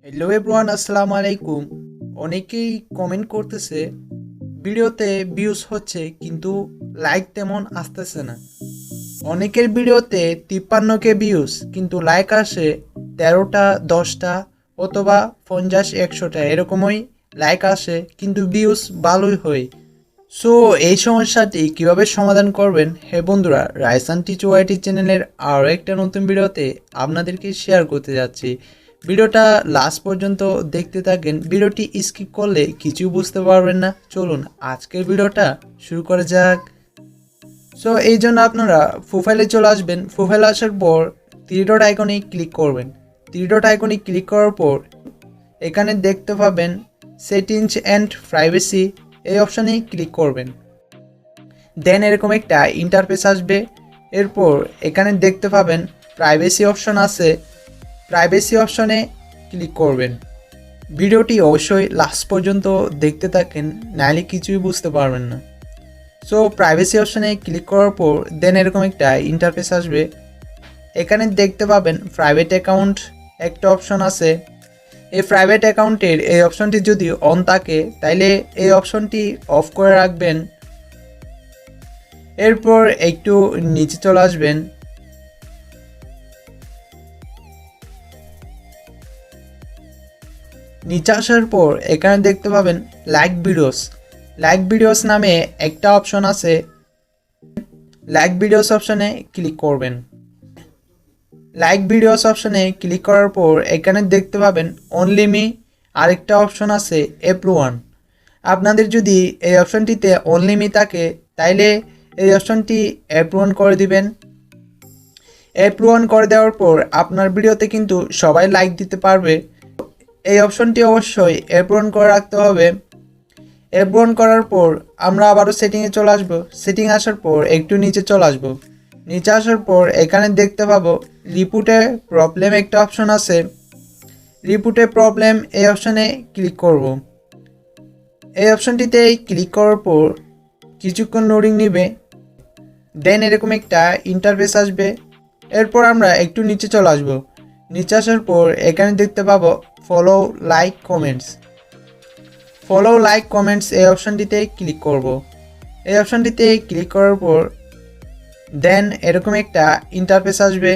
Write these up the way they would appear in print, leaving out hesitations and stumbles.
Hello everyone, আসসালামু আলাইকুম। অনেকেই কমেন্ট করতেছে ভিডিওতে ভিউজ হচ্ছে কিন্তু লাইক তেমন আসতেছে না। অনেকের ভিডিওতে 53K ভিউজ কিন্তু লাইক আসে 13টা 10টা অথবা 50-100টা এরকমই লাইক আসে কিন্তু ভিউজ ভালোই হয়। সো এই সমস্যাটি কিভাবে সমাধান করবেন হে বন্ধুরা, রাইসান টিচ ওয়াইটি চ্যানেলের আরও একটা নতুন ভিডিওতে আপনাদেরকে শেয়ার করতে যাচ্ছি। ভিডিওটা লাস্ট পর্যন্ত দেখতে থাকেন। ভিডিওটি স্কিপ করলে কিছু বুঝতে পারবেন না। চলুন আজকের ভিডিওটা শুরু করা যাক। সো এই জন্য আপনারা প্রোফাইলে চলে আসবেন। প্রোফাইলে আসার পর থ্রি ডট আইকনে ক্লিক করবেন। থ্রি ডট আইকনে ক্লিক করার পর এখানে দেখতে পাবেন সেটিংস অ্যান্ড প্রাইভেসি, এই অপশানে ক্লিক করবেন। দেন এরকম একটা ইন্টারফেস আসবে। এরপর এখানে দেখতে পাবেন প্রাইভেসি অপশন আছে, প্রাইভেসি অপশনে ক্লিক করবেন। ভিডিওটি অবশ্যই লাস্ট পর্যন্ত দেখতে থাকেন, নাহলে কিছুই বুঝতে পারবেন না। সো প্রাইভেসি অপশনে ক্লিক করার পর দেন এরকম একটা ইন্টারফেস আসবে। এখানে দেখতে পাবেন প্রাইভেট অ্যাকাউন্ট একটা অপশন আছে। এই প্রাইভেট অ্যাকাউন্টের এই অপশনটি যদি অন থাকে তাইলে এই অপশনটি অফ করে রাখবেন। এরপর একটু নিচে চলে আসবেন। নিচে আসার পর এখানে দেখতে পাবেন লাইক ভিডিওস। লাইক ভিডিওস নামে একটা অপশন আছে। লাইক ভিডিওস অপশনে ক্লিক করবেন। লাইক ভিডিওস অপশনে ক্লিক করার পর এখানে দেখতে পাবেন অনলি মি আরেকটা অপশন আছে এভরিওয়ান। আপনাদের যদি এই অপশনটিতে অনলি মি থাকে তাইলে এই অপশনটি এভরিওয়ান করে দিবেন। এভরিওয়ান করে দেওয়ার পর আপনার ভিডিওতে কিন্তু সবাই লাইক দিতে পারবে। এই অপশনটি অবশ্যই এভরিওয়ান করে রাখতে হবে। এভরিওয়ান করার পর আমরা আবারও সেটিংয়ে চলে আসব। সেটিং আসার পর একটু নিচে চলে আসব। নিচে আসার পর এখানে দেখতে পাবো রিপোর্টে প্রবলেম একটা অপশন আছে। রিপোর্টে প্রবলেম এই অপশনে ক্লিক করব। এই অপশনটিতে ক্লিক করার পর কিছুক্ষণ লোডিং নেবে। দেন এরকম একটা ইন্টারফেস আসবে। এরপর আমরা একটু নিচে চলে আসব। নিচে আসার পর এখানে দেখতে পাবো follow like comments. Follow like comments এই অপশনটিতে ক্লিক করব। এই অপশনটিতে ক্লিক করার পর দেন এরকম একটা ইন্টারফেস আসবে।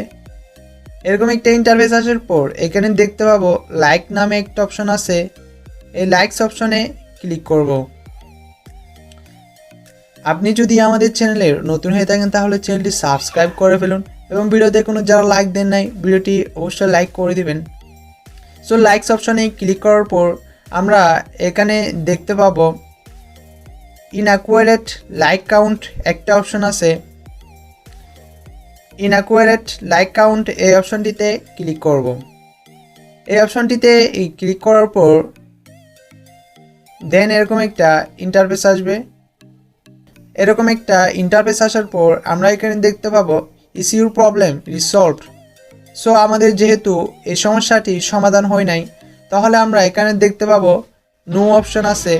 এরকম একটা ইন্টারফেস আসার পর এখানে দেখতে পাবো লাইক নামে একটা অপশন আছে। এই লাইকস অপশনে ক্লিক করব। আপনি যদি আমাদের চ্যানেলের নতুন হয়ে থাকেন তাহলে চ্যানেলটি সাবস্ক্রাইব করে ফেলুন এবং ভিডিওতে কোনো যারা লাইক দেন নাই ভিডিওটি অবশ্যই লাইক করে দিবেন। সো লাইকস অপশনে ক্লিক করার পর আমরা এখানে দেখতে পাবো ইনঅ্যাকুরেট লাইক কাউন্ট একটা অপশন আছে। ইনঅ্যাকুরেট লাইক কাউন্ট এই অপশনটিতে ক্লিক করব। এই অপশনটিতে ক্লিক করার পর দেন এরকম একটা ইন্টারফেস আসবে। এরকম একটা ইন্টারফেস আসার পর আমরা এখানে দেখতে পাবো ইস্যুর প্রবলেম রিসলভড। সো আমাদের যেহেতু এই সমস্যাটি সমাধান হয় নাই তাহলে আমরা এখানে দেখতে পাবো নো অপশন আছে।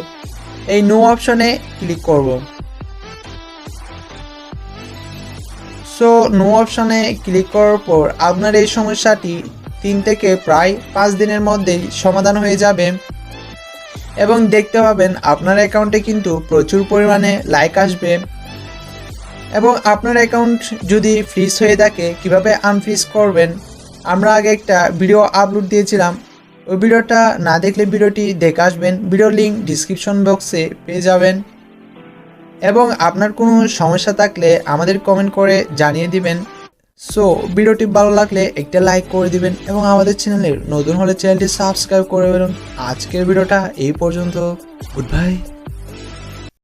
এই নো অপশনে ক্লিক করব। সো নো অপশনে ক্লিক করার পর আপনার এই সমস্যাটি 3 থেকে প্রায় 5 দিনের মধ্যেই সমাধান হয়ে যাবে এবং দেখতে পাবেন আপনার অ্যাকাউন্টে কিন্তু প্রচুর পরিমাণে লাইক আসবে। এবং আপনার অ্যাকাউন্ট যদি ফ্রিজ হয়ে থাকে কিভাবে আনফ্রিজ করবেন আমরা আগে একটা ভিডিও আপলোড দিয়েছিলাম। ওই ভিডিওটা না দেখলে ভিডিওটি দেখে আসবেন। ভিডিওর লিঙ্ক ডিসক্রিপশন বক্সে পেয়ে যাবেন। এবং আপনার কোনো সমস্যা থাকলে আমাদের কমেন্ট করে জানিয়ে দিবেন। সো ভিডিওটি ভালো লাগলে একটা লাইক করে দিবেন এবং আমাদের চ্যানেলের নতুন হলে চ্যানেলটি সাবস্ক্রাইব করে ফেলুন। আজকের ভিডিওটা এই পর্যন্ত। Good bye.